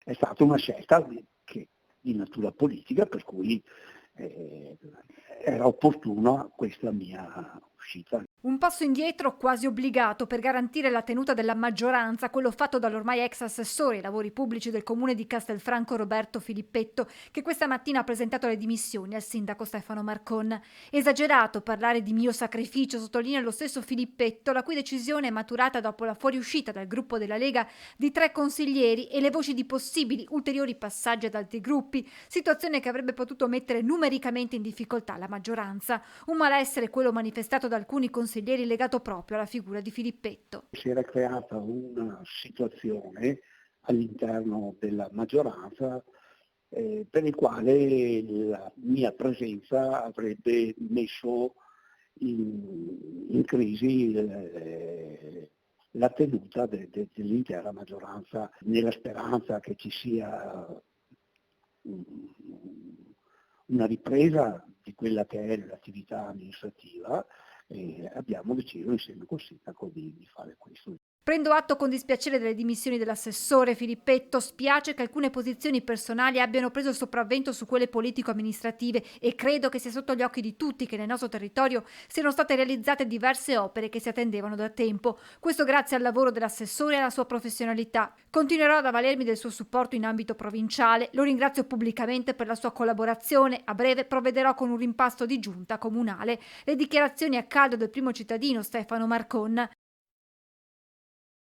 È stata una scelta di natura politica, per cui era opportuna questa mia uscita. Un passo indietro quasi obbligato per garantire la tenuta della maggioranza, quello fatto dall'ormai ex assessore ai lavori pubblici del comune di Castelfranco Roberto Filippetto, che questa mattina ha presentato le dimissioni al sindaco Stefano Marcon. Esagerato parlare di mio sacrificio, sottolinea lo stesso Filippetto, la cui decisione è maturata dopo la fuoriuscita dal gruppo della Lega di 3 consiglieri e le voci di possibili ulteriori passaggi ad altri gruppi, situazione che avrebbe potuto mettere numericamente in difficoltà la maggioranza. Un malessere quello manifestato da alcuni consiglieri legato proprio alla figura di Filippetto. Si era creata una situazione all'interno della maggioranza per il quale la mia presenza avrebbe messo in crisi la tenuta dell'intera maggioranza, nella speranza che ci sia una ripresa di quella che è l'attività amministrativa, e abbiamo deciso insieme col sindaco di fare questo. Prendo atto con dispiacere delle dimissioni dell'assessore Filippetto, spiace che alcune posizioni personali abbiano preso il sopravvento su quelle politico-amministrative e credo che sia sotto gli occhi di tutti che nel nostro territorio siano state realizzate diverse opere che si attendevano da tempo. Questo grazie al lavoro dell'assessore e alla sua professionalità. Continuerò ad avvalermi del suo supporto in ambito provinciale, lo ringrazio pubblicamente per la sua collaborazione, a breve provvederò con un rimpasto di giunta comunale. Le dichiarazioni a caldo del primo cittadino Stefano Marcon.